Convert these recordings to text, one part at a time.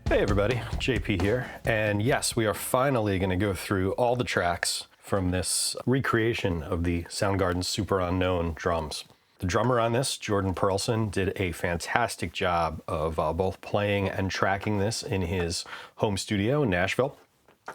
Hey everybody, JP here, and yes, we are finally going to go through all the tracks from this recreation of the Soundgarden Superunknown drums. The drummer on this, Jordan Perlson, did a fantastic job of both playing and tracking this in his home studio in Nashville.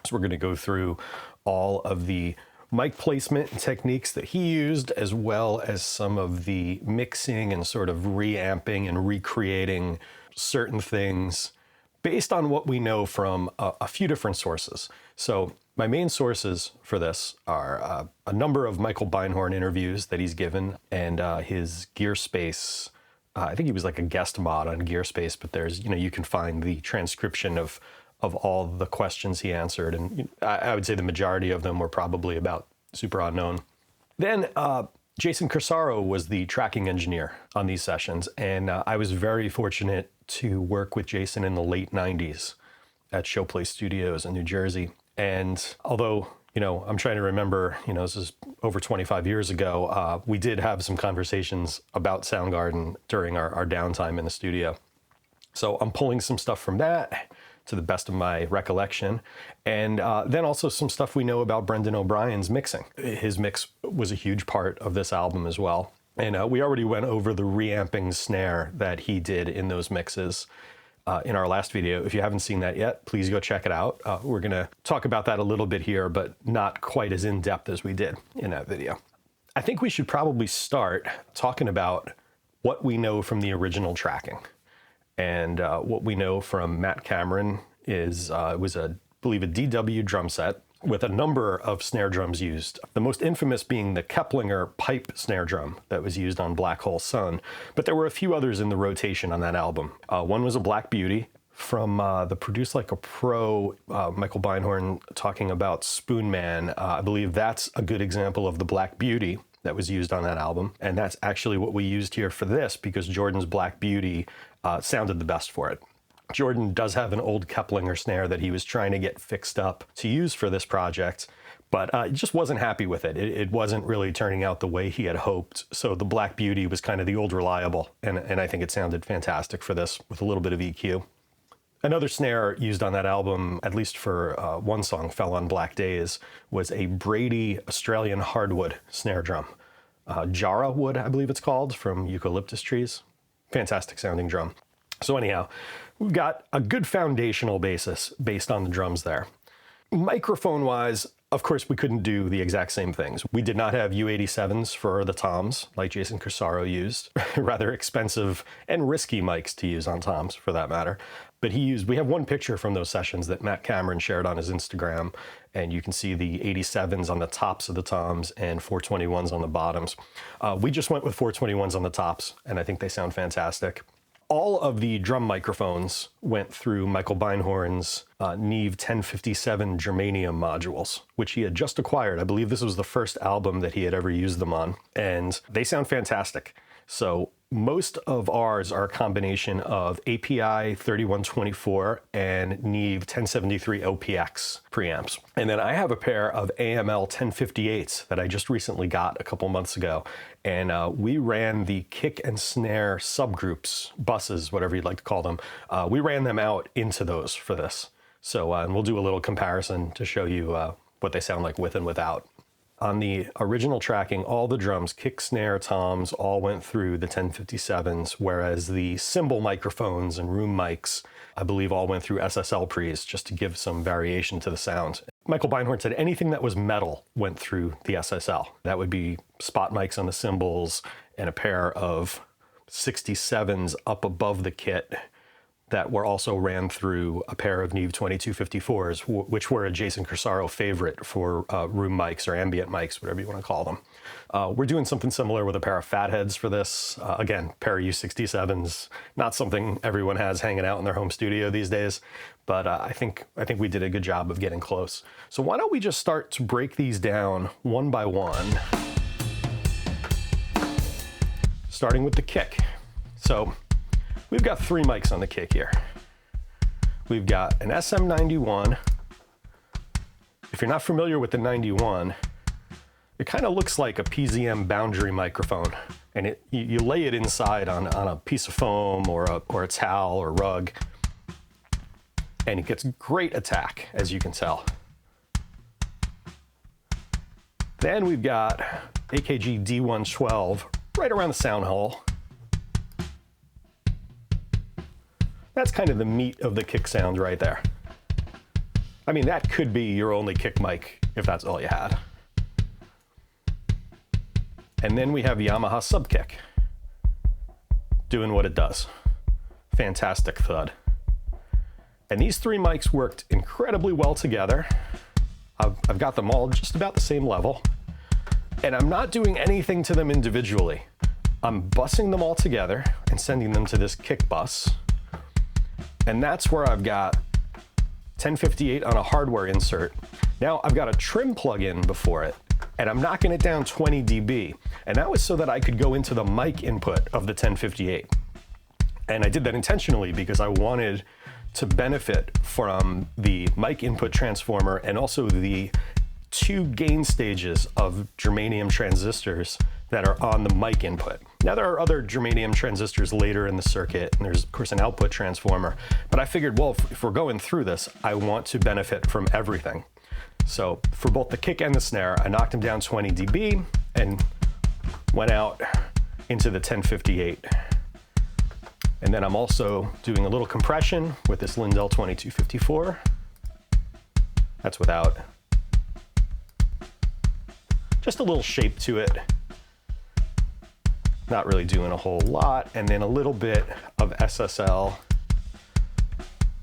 So we're going to go through all of the mic placement techniques that he used, as well as some of the mixing and sort of reamping and recreating certain things based on what we know from a few different sources. So my main sources for this are a number of Michael Beinhorn interviews that he's given, and his Gearspace. I think he was like a guest mod on Gearspace, but there's, you can find the transcription of all the questions he answered, and I would say the majority of them were probably about Superunknown. Then Jason Corsaro was the tracking engineer on these sessions, and I was very fortunate to work with Jason in the late 90s at Showplay Studios in New Jersey. And although, I'm trying to remember, this is over 25 years ago, we did have some conversations about Soundgarden during our downtime in the studio. So I'm pulling some stuff from that to the best of my recollection. And then also some stuff we know about Brendan O'Brien's mixing. His mix was a huge part of this album as well. And we already went over the reamping snare that he did in those mixes in our last video. If you haven't seen that yet, please go check it out. We're going to talk about that a little bit here, but not quite as in-depth as we did in that video. I think we should probably start talking about what we know from the original tracking. And what we know from Matt Cameron is it was, I believe, a DW drum set with a number of snare drums used. The most infamous being the Keplinger pipe snare drum that was used on Black Hole Sun. But there were a few others in the rotation on that album. One was a Black Beauty from the Produce Like a Pro, Michael Beinhorn talking about Spoonman. I believe that's a good example of the Black Beauty that was used on that album. And that's actually what we used here for this, because Jordan's Black Beauty sounded the best for it. Jordan does have an old Keplinger snare that he was trying to get fixed up to use for this project, but he just wasn't happy with it. It wasn't really turning out the way he had hoped. So the Black Beauty was kind of the old reliable, and I think it sounded fantastic for this with a little bit of EQ. Another snare used on that album, at least for one song, Fell on Black Days, was a Brady Australian hardwood snare drum. Jarrah wood, I believe it's called, from eucalyptus trees. Fantastic sounding drum. So anyhow, we've got a good foundational basis based on the drums there. Microphone-wise, of course, we couldn't do the exact same things. We did not have U87s for the toms, like Jason Corsaro used. Rather expensive and risky mics to use on toms, for that matter. But we have one picture from those sessions that Matt Cameron shared on his Instagram, and you can see the 87s on the tops of the toms and 421s on the bottoms. We just went with 421s on the tops, and I think they sound fantastic. All of the drum microphones went through Michael Beinhorn's Neve 1057 germanium modules, which he had just acquired. I believe this was the first album that he had ever used them on, and they sound fantastic. So most of ours are a combination of API 3124 and Neve 1073 OPX preamps. And then I have a pair of AML 1058s that I just recently got a couple months ago. And we ran the kick and snare subgroups, buses, whatever you'd like to call them. We ran them out into those for this. So and we'll do a little comparison to show you what they sound like with and without. On the original tracking, all the drums, kick, snare, toms, all went through the 1057s, whereas the cymbal microphones and room mics, I believe, all went through SSL pre's, just to give some variation to the sound. Michael Beinhorn said anything that was metal went through the SSL. That would be spot mics on the cymbals and a pair of 67s up above the kit that were also ran through a pair of Neve 2254s, which were a Jason Corsaro favorite for room mics or ambient mics, whatever you want to call them. We're doing something similar with a pair of fatheads for this. Again, pair of U67s, not something everyone has hanging out in their home studio these days, but I think we did a good job of getting close. So why don't we just start to break these down one by one, starting with the kick. So we've got 3 mics on the kick here. We've got an SM91. If you're not familiar with the 91, it kind of looks like a PZM boundary microphone, and you lay it inside on a piece of foam or a towel or rug, and it gets great attack, as you can tell. Then we've got AKG D112 right around the sound hole. That's kind of the meat of the kick sound right there. I mean, that could be your only kick mic if that's all you had. And then we have Yamaha Subkick doing what it does. Fantastic thud. And these three mics worked incredibly well together. I've got them all just about the same level. And I'm not doing anything to them individually. I'm bussing them all together and sending them to this kick bus. And that's where I've got 1058 on a hardware insert. Now I've got a trim plug-in before it, and I'm knocking it down 20 dB. And that was so that I could go into the mic input of the 1058. And I did that intentionally because I wanted to benefit from the mic input transformer and also the 2 gain stages of germanium transistors that are on the mic input. Now there are other germanium transistors later in the circuit, and there's of course an output transformer, but I figured, well, if we're going through this, I want to benefit from everything. So for both the kick and the snare, I knocked them down 20 dB and went out into the 1058. And then I'm also doing a little compression with this Lindell 2254. That's without. Just a little shape to it. Not really doing a whole lot. And then a little bit of SSL.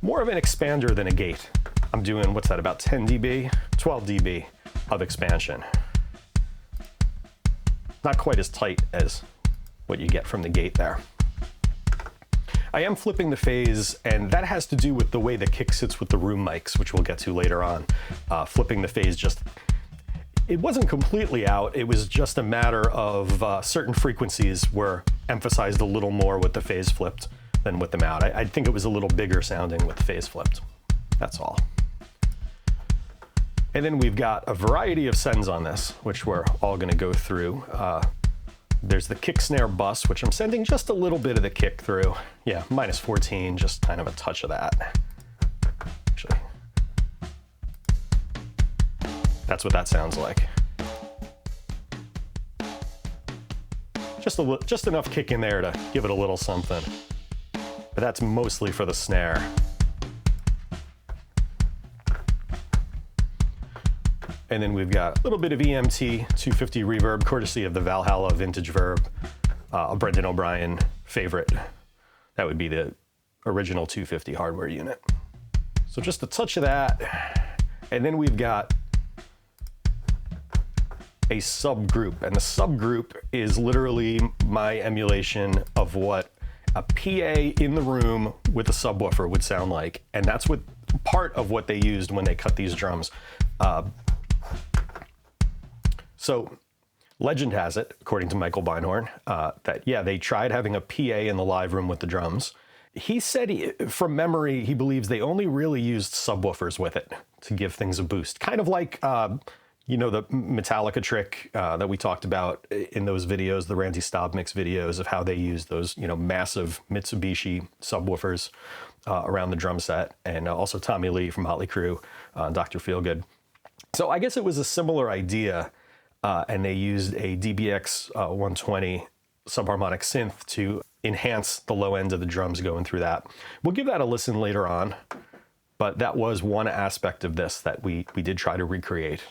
More of an expander than a gate. I'm doing, what's that, about 10 dB, 12 dB of expansion. Not quite as tight as what you get from the gate there. I am flipping the phase, and that has to do with the way the kick sits with the room mics, which we'll get to later on. Flipping the phase just, it wasn't completely out. It was just a matter of certain frequencies were emphasized a little more with the phase flipped than with them out. I think it was a little bigger sounding with the phase flipped. That's all. And then we've got a variety of sends on this, which we're all gonna go through. There's the kick snare bus, which I'm sending just a little bit of the kick through. Yeah, -14, just kind of a touch of that. Actually, that's what that sounds like. Just enough kick in there to give it a little something. But that's mostly for the snare. And then we've got a little bit of EMT 250 reverb, courtesy of the Valhalla Vintage Verb, a Brendan O'Brien favorite. That would be the original 250 hardware unit. So just a touch of that. And then we've got a subgroup. And the subgroup is literally my emulation of what a PA in the room with a subwoofer would sound like. And that's what part of what they used when they cut these drums. So legend has it, according to Michael Beinhorn, that yeah, they tried having a PA in the live room with the drums. He said, from memory, he believes they only really used subwoofers with it to give things a boost. Kind of like, you know, the Metallica trick that we talked about in those videos, the Randy Staub mix videos of how they used those, you know, massive Mitsubishi subwoofers around the drum set. And also Tommy Lee from Motley Crue, Dr. Feelgood. So I guess it was a similar idea, and they used a DBX 120 subharmonic synth to enhance the low end of the drums going through that. We'll give that a listen later on, but that was one aspect of this that we did try to recreate.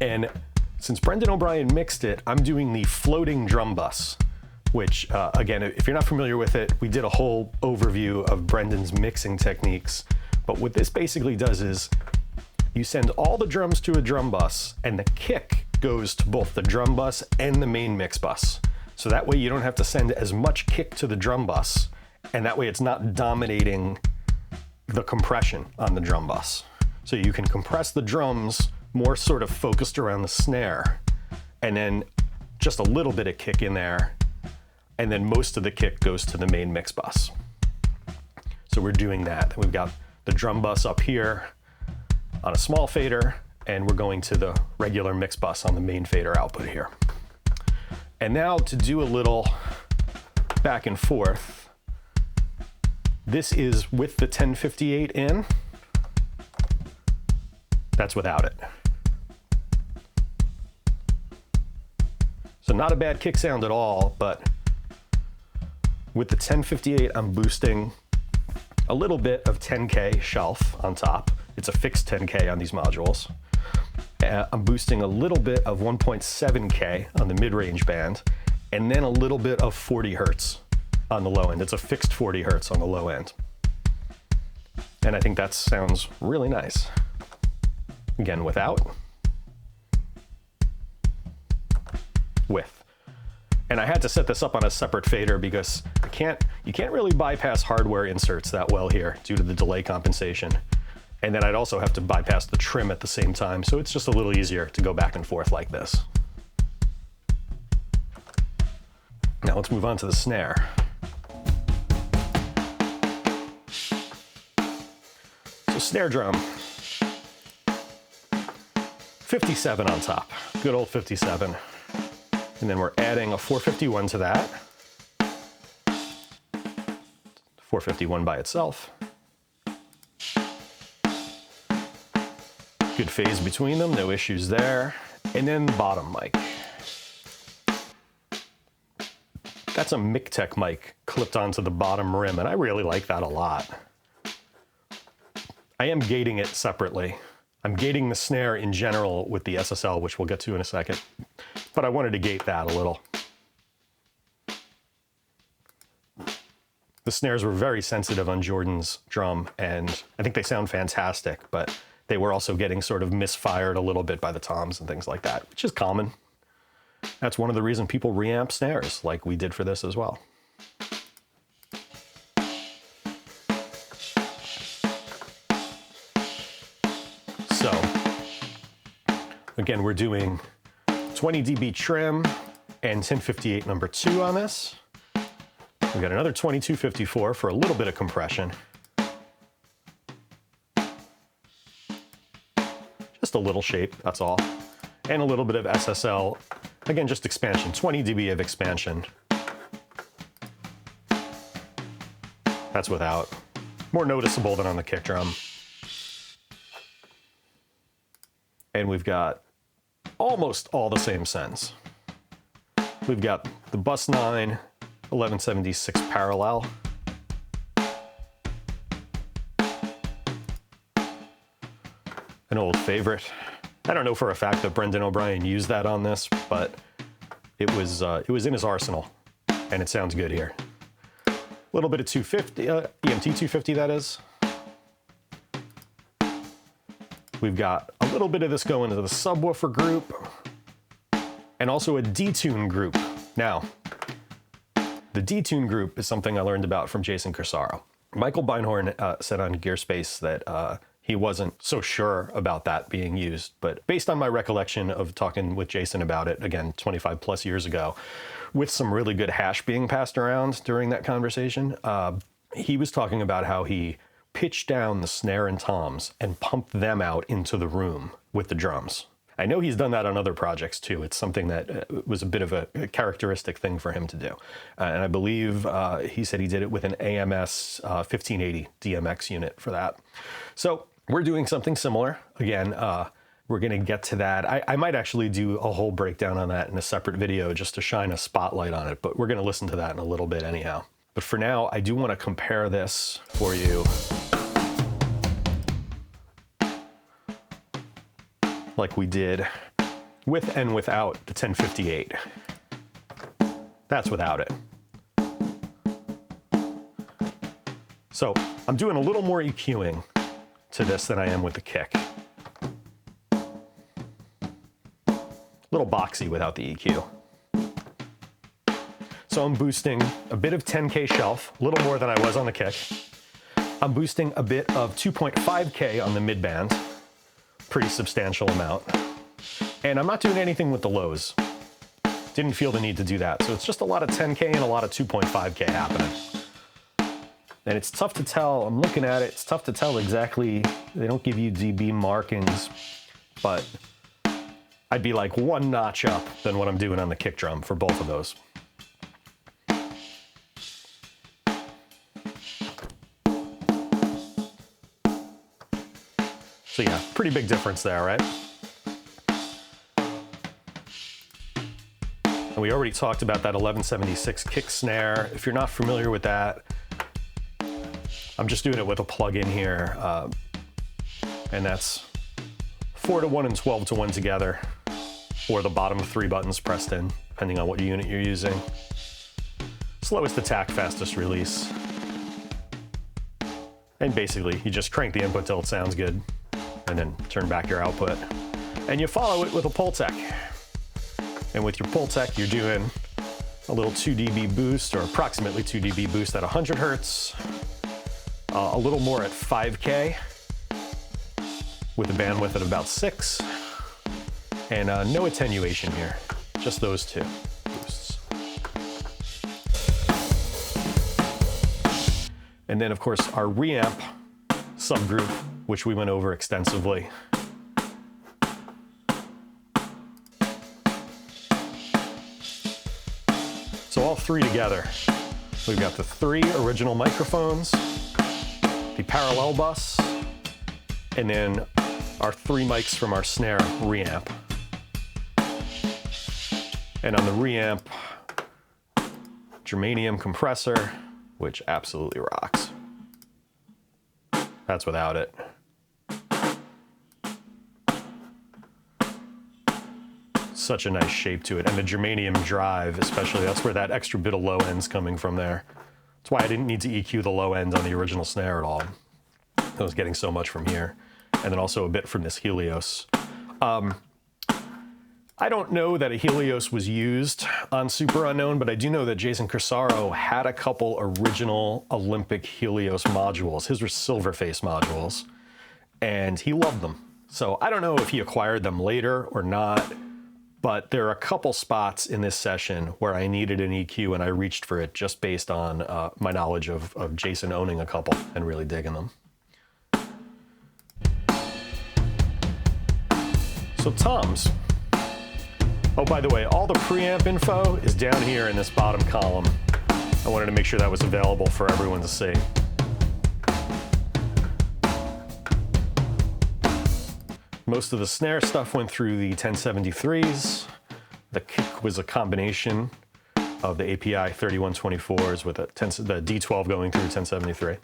And since Brendan O'Brien mixed it, I'm doing the floating drum bus, which again, if you're not familiar with it, we did a whole overview of Brendan's mixing techniques. But what this basically does is you send all the drums to a drum bus, and the kick goes to both the drum bus and the main mix bus. So that way you don't have to send as much kick to the drum bus, and that way it's not dominating the compression on the drum bus. So you can compress the drums more sort of focused around the snare, and then just a little bit of kick in there, and then most of the kick goes to the main mix bus. So we're doing that. We've got the drum bus up here on a small fader, and we're going to the regular mix bus on the main fader output here. And now to do a little back and forth, This is with the 1058 in. That's without it. So not a bad kick sound at all, but with the 1058, I'm boosting a little bit of 10K shelf on top. It's a fixed 10K on these modules. I'm boosting a little bit of 1.7K on the mid-range band, and then a little bit of 40 hertz on the low end. It's a fixed 40 hertz on the low end. And I think that sounds really nice. Again, without, with. And I had to set this up on a separate fader because you can't really bypass hardware inserts that well here due to the delay compensation. And then I'd also have to bypass the trim at the same time. So it's just a little easier to go back and forth like this. Now let's move on to the snare. So snare drum, 57 on top, good old 57. And then we're adding a 451 to that. 451 by itself. Good phase between them, no issues there. And then bottom mic. That's a MicTech mic clipped onto the bottom rim, and I really like that a lot. I am gating it separately. I'm gating the snare in general with the SSL, which we'll get to in a second, but I wanted to gate that a little. The snares were very sensitive on Jordan's drum, and I think they sound fantastic, but they were also getting sort of misfired a little bit by the toms and things like that, which is common. That's one of the reasons people reamp snares, like we did for this as well. So, again, we're doing 20 dB trim and 1058 number 2 on this. We got another 2254 for a little bit of compression. Just a little shape, that's all. And a little bit of SSL. Again, just expansion, 20 dB of expansion. That's without. More noticeable than on the kick drum. And we've got almost all the same sends. We've got the Bus 9 1176 parallel. An old favorite. I don't know for a fact that Brendan O'Brien used that on this, but it was in his arsenal, and it sounds good here. A little bit of 250, EMT 250 that is. We've got a little bit of this going into the subwoofer group, and also a detune group. Now, the detune group is something I learned about from Jason Corsaro. Michael Beinhorn said on Gearspace that he wasn't so sure about that being used, but based on my recollection of talking with Jason about it, again, 25 plus years ago, with some really good hash being passed around during that conversation, he was talking about how he pitched down the snare and toms and pumped them out into the room with the drums. I know he's done that on other projects too. It's something that was a bit of a characteristic thing for him to do. And I believe he said he did it with an AMS 1580 DMX unit for that. So we're doing something similar. Again, we're gonna get to that. I might actually do a whole breakdown on that in a separate video just to shine a spotlight on it, but we're gonna listen to that in a little bit anyhow. But for now, I do wanna compare this for you. Like we did with and without the 1058. That's without it. So I'm doing a little more EQing to this than I am with the kick. A little boxy without the EQ. So I'm boosting a bit of 10K shelf, a little more than I was on the kick. I'm boosting a bit of 2.5K on the mid-band, pretty substantial amount. And I'm not doing anything with the lows. Didn't feel the need to do that. So it's just a lot of 10K and a lot of 2.5K happening. And it's tough to tell, I'm looking at it, it's tough to tell exactly, they don't give you dB markings, but I'd be like one notch up than what I'm doing on the kick drum for both of those. So yeah, pretty big difference there, right? And we already talked about that 1176 kick snare. If you're not familiar with that, I'm just doing it with a plug-in here. And that's 4-to-1 and 12-to-1 together, or the bottom 3 buttons pressed in, depending on what unit you're using. Slowest attack, fastest release. And basically, you just crank the input till it sounds good, and then turn back your output. And you follow it with a Pultec. And with your Pultec, you're doing a little 2 dB boost, or approximately 2 dB boost at 100 hertz, a little more at 5K, with a bandwidth at about 6, and no attenuation here, just those 2 boosts. And then of course our reamp subgroup, which we went over extensively. So all 3 together, we've got the 3 original microphones, the parallel bus, and then our 3 mics from our Snare reamp. And on the reamp, germanium compressor, which absolutely rocks. That's without it. Such a nice shape to it. And the germanium drive, especially, that's where that extra bit of low end's coming from there. That's why I didn't need to EQ the low end on the original Snare at all. I was getting so much from here. And then also a bit from this Helios. I don't know that a Helios was used on Superunknown, but I do know that Jason Corsaro had a couple original Olympic Helios modules. His were silver face modules, and he loved them. So I don't know if he acquired them later or not, but there are a couple spots in this session where I needed an EQ and I reached for it just based on my knowledge of Jason owning a couple and really digging them. So toms. Oh, by the way, all the preamp info is down here in this bottom column. I wanted to make sure that was available for everyone to see. Most of the snare stuff went through the 1073s. The kick was a combination of the API 3124s with the D12 going through 1073.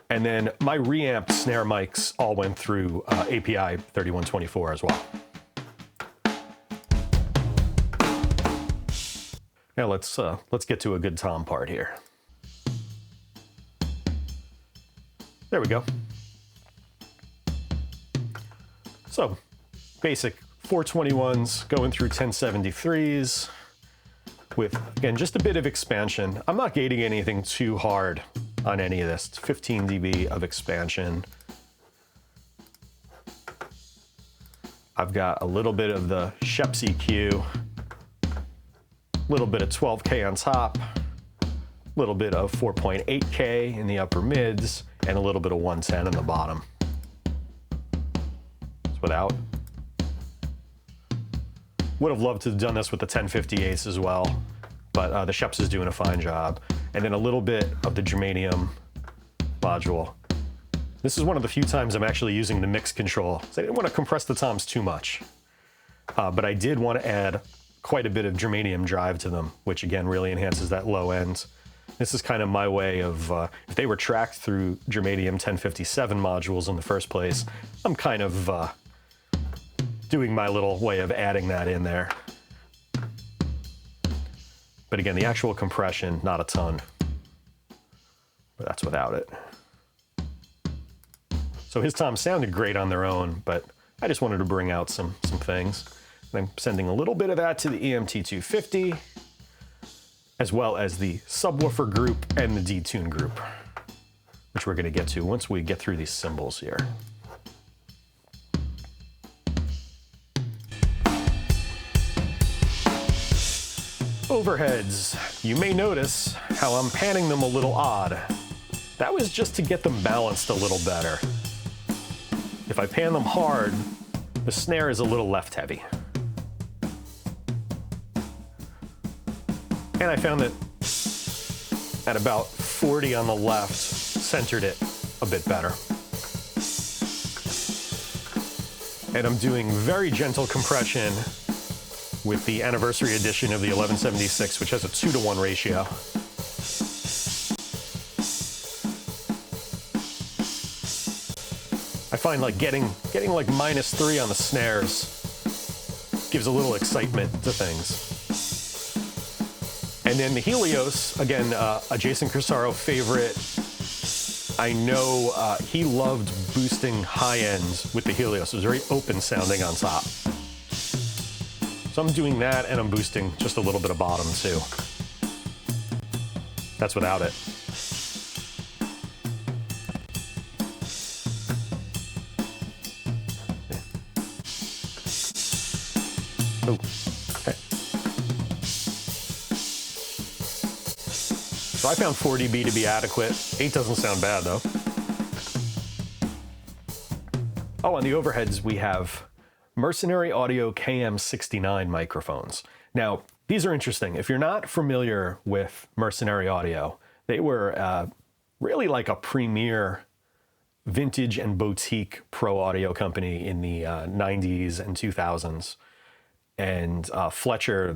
And then my reamp snare mics all went through API 3124 as well. Now let's get to a good tom part here. There we go. So basic 421s going through 1073s with, again, just a bit of expansion. I'm not gating anything too hard on any of this. It's 15 dB of expansion. I've got a little bit of the Sheps EQ, a little bit of 12K on top, a little bit of 4.8K in the upper mids, and a little bit of 110 in the bottom. It's without. Would have loved to have done this with the 1058s as well, but the Sheps is doing a fine job. And then a little bit of the germanium module. This is one of the few times I'm actually using the mix control. So I didn't want to compress the toms too much, but I did want to add quite a bit of germanium drive to them, which again really enhances that low end. This is kind of my way of, if they were tracked through germanium 1057 modules in the first place, I'm kind of doing my little way of adding that in there. But again, the actual compression, not a ton, but that's without it. So his toms sounded great on their own, but I just wanted to bring out some things. And I'm sending a little bit of that to the EMT250, as well as the subwoofer group and the detune group, which we're gonna get to once we get through these cymbals here. Overheads. You may notice how I'm panning them a little odd. That was just to get them balanced a little better. If I pan them hard, the snare is a little left heavy. And I found that at about 40 on the left, centered it a bit better. And I'm doing very gentle compression with the anniversary edition of the 1176, which has a 2-to-1 ratio. I find like getting like -3 on the snares gives a little excitement to things. And then the Helios, again, a Jason Corsaro favorite. I know he loved boosting high ends with the Helios. It was very open sounding on top. So I'm doing that, and I'm boosting just a little bit of bottom too. That's without it. Oh, okay. So I found 4 dB to be adequate. 8 doesn't sound bad though. Oh, on the overheads we have Mercenary Audio KM69 microphones. Now, these are interesting. If you're not familiar with Mercenary Audio, they were really like a premier vintage and boutique pro audio company in the 90s and 2000s. And Fletcher,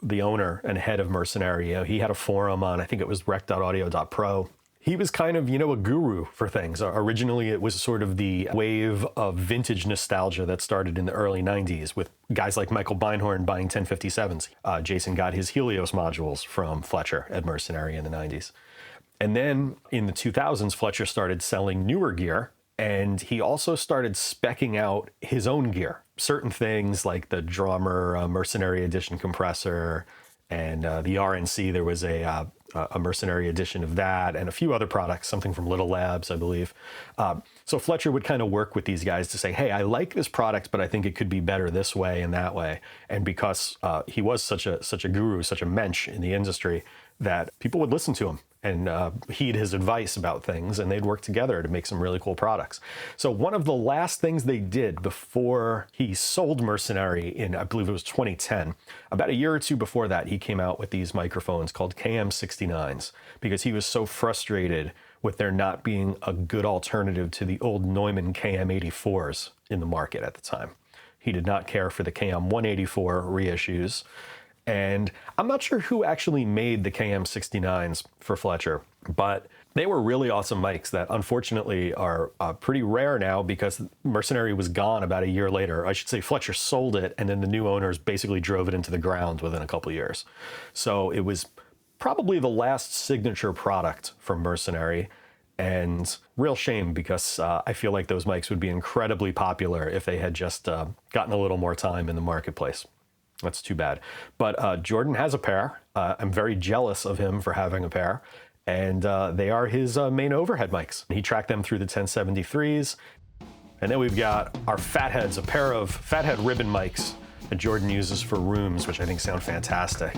the owner and head of Mercenary, he had a forum on, I think it was rec.audio.pro. He was kind of, a guru for things. Originally, it was sort of the wave of vintage nostalgia that started in the early 90s with guys like Michael Beinhorn buying 1057s. Jason got his Helios modules from Fletcher at Mercenary in the 90s. And then in the 2000s, Fletcher started selling newer gear, and he also started speccing out his own gear. Certain things like the Drummer Mercenary Edition compressor and the RNC, there was a Mercenary edition of that, and a few other products, something from Little Labs, I believe. So Fletcher would kind of work with these guys to say, hey, I like this product, but I think it could be better this way and that way. And because he was such a guru, such a mensch in the industry, that people would listen to him and heed his advice about things, and they'd work together to make some really cool products. So one of the last things they did before he sold Mercenary in, I believe it was 2010, about a year or two before that, he came out with these microphones called KM69s, because he was so frustrated with there not being a good alternative to the old Neumann KM84s in the market at the time. He did not care for the KM184 reissues. And I'm not sure who actually made the KM69s for Fletcher, but they were really awesome mics that unfortunately are pretty rare now because Mercenary was gone about a year later. I should say Fletcher sold it, and then the new owners basically drove it into the ground within a couple years. So it was probably the last signature product from Mercenary, and real shame because I feel like those mics would be incredibly popular if they had just gotten a little more time in the marketplace. That's too bad. But Jordan has a pair. I'm very jealous of him for having a pair. And they are his main overhead mics. He tracked them through the 1073s. And then we've got our Fatheads, a pair of Fathead ribbon mics that Jordan uses for rooms, which I think sound fantastic.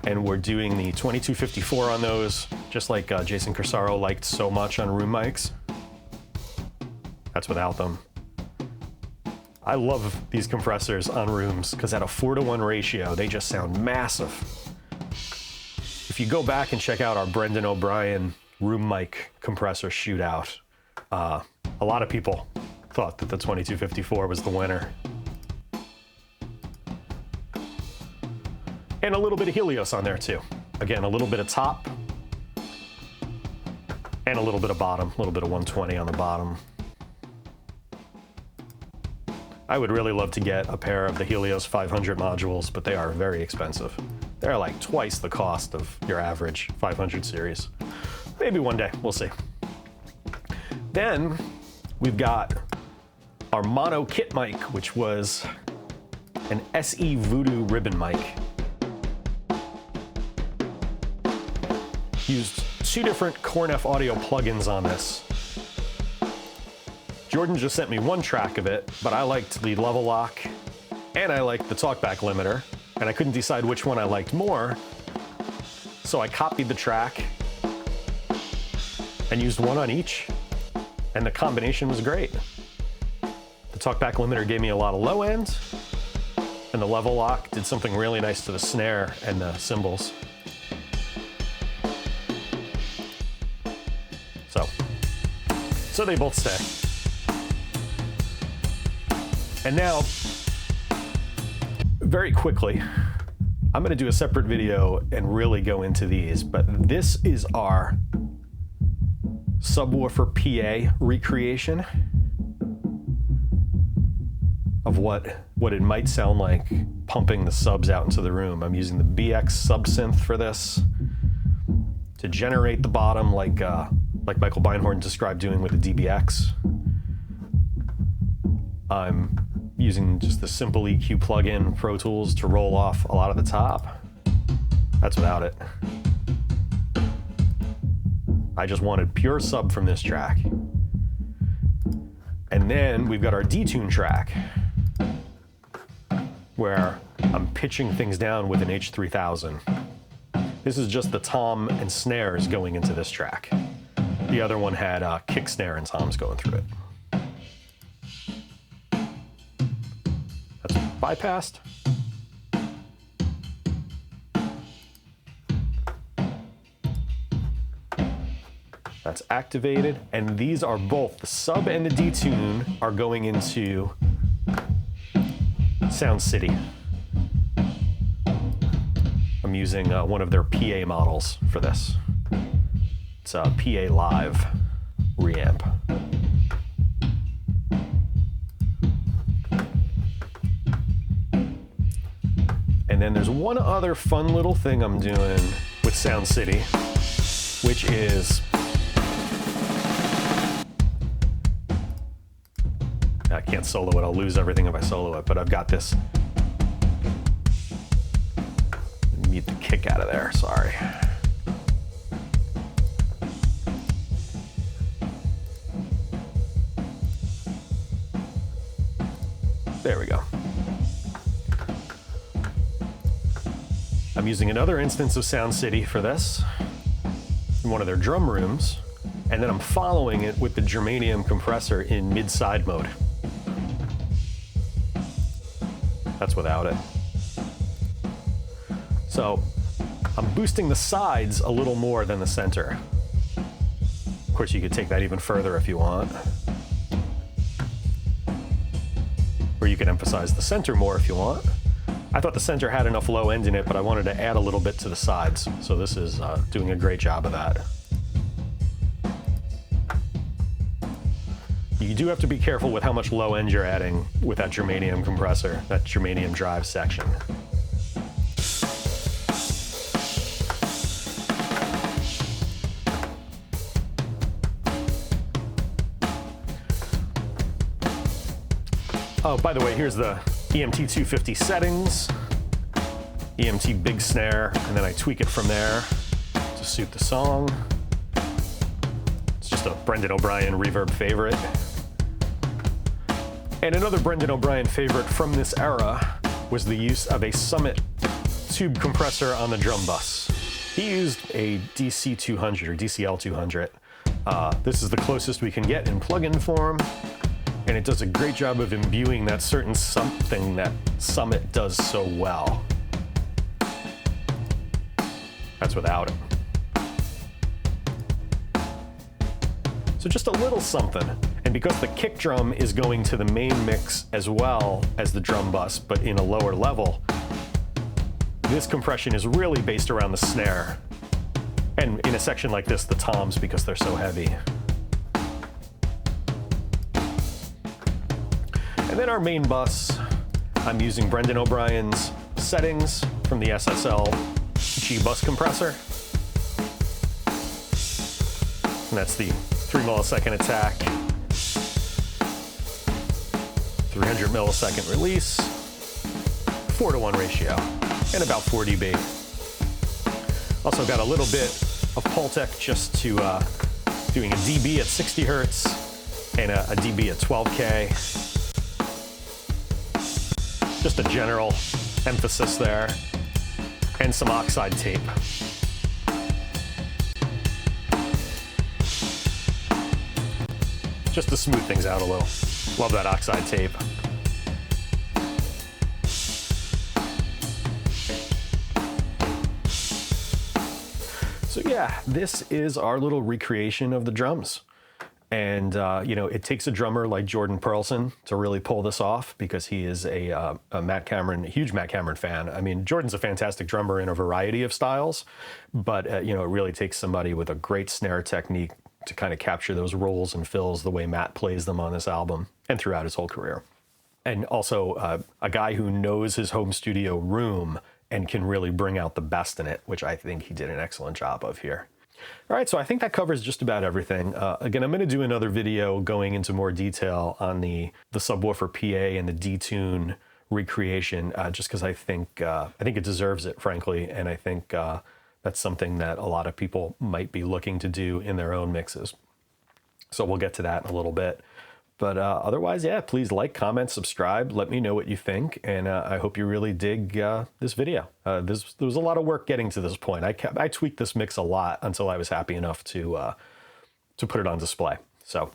And we're doing the 2254 on those, just like Jason Corsaro liked so much on room mics. That's without them. I love these compressors on rooms because at a 4-to-1 ratio, they just sound massive. If you go back and check out our Brendan O'Brien room mic compressor shootout, a lot of people thought that the 2254 was the winner. And a little bit of Helios on there too. Again, a little bit of top and a little bit of bottom, a little bit of 120 on the bottom. I would really love to get a pair of the Helios 500 modules, but they are very expensive. They're like twice the cost of your average 500 series. Maybe one day, we'll see. Then we've got our mono kit mic, which was an SE Voodoo ribbon mic. Used 2 different Cornef audio plugins on this. Jordan just sent me 1 track of it, but I liked the level lock and I liked the talkback limiter, and I couldn't decide which one I liked more. So I copied the track and used one on each, and the combination was great. The talkback limiter gave me a lot of low end, and the level lock did something really nice to the snare and the cymbals. So they both stay. And now, very quickly, I'm gonna do a separate video and really go into these, but this is our subwoofer PA recreation of what it might sound like pumping the subs out into the room. I'm using the BX sub-synth for this to generate the bottom like Michael Beinhorn described doing with the DBX. I'm using just the simple EQ plugin ProTools to roll off a lot of the top. That's without it. I just wanted pure sub from this track. And then we've got our detune track, where I'm pitching things down with an H3000. This is just the tom and snares going into this track. The other one had kick, snare, and toms going through it. That's bypassed. That's activated, and these are both, the sub and the detune are going into Sound City. I'm using one of their PA models for this. It's a PA Live reamp. And then there's one other fun little thing I'm doing with Sound City, which is, I can't solo it, I'll lose everything if I solo it, but I've got this. Mute the kick out of there, sorry. There we go. I'm using another instance of Sound City for this in one of their drum rooms, and then I'm following it with the germanium compressor in mid-side mode. That's without it. So I'm boosting the sides a little more than the center. Of course, you could take that even further if you want. Or you can emphasize the center more if you want. I thought the center had enough low end in it, but I wanted to add a little bit to the sides. So this is doing a great job of that. You do have to be careful with how much low end you're adding with that germanium compressor, that germanium drive section. Oh, by the way, here's the EMT 250 settings, EMT big snare, and then I tweak it from there to suit the song. It's just a Brendan O'Brien reverb favorite. And another Brendan O'Brien favorite from this era was the use of a Summit tube compressor on the drum bus. He used a DC200 or DCL200. This is the closest we can get in plugin form, and it does a great job of imbuing that certain something that Summit does so well. That's without it. So just a little something. And because the kick drum is going to the main mix as well as the drum bus, but in a lower level, this compression is really based around the snare. And in a section like this, the toms, because they're so heavy. And then our main bus, I'm using Brendan O'Brien's settings from the SSL G bus compressor. And that's the 3 millisecond attack, 300 millisecond release, 4:1 ratio, and about 4 dB. Also got a little bit of Pultec just to doing a dB at 60 hertz and a dB at 12K. Just a general emphasis there, and some oxide tape. Just to smooth things out a little. Love that oxide tape. So yeah, this is our little recreation of the drums. And, you know, it takes a drummer like Jordan Perlson to really pull this off, because he is a huge Matt Cameron fan. I mean, Jordan's a fantastic drummer in a variety of styles, but, you know, it really takes somebody with a great snare technique to kind of capture those rolls and fills the way Matt plays them on this album and throughout his whole career. And also a guy who knows his home studio room and can really bring out the best in it, which I think he did an excellent job of here. All right, so I think that covers just about everything. Again, I'm going to do another video going into more detail on the subwoofer PA and the detune recreation, just because I think it deserves it, frankly, and I think that's something that a lot of people might be looking to do in their own mixes. So we'll get to that in a little bit. But otherwise, yeah, please like, comment, subscribe. Let me know what you think, and I hope you really dig this video. There was a lot of work getting to this point. I tweaked this mix a lot until I was happy enough to put it on display. So,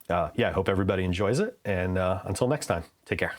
yeah, I hope everybody enjoys it, and until next time, take care.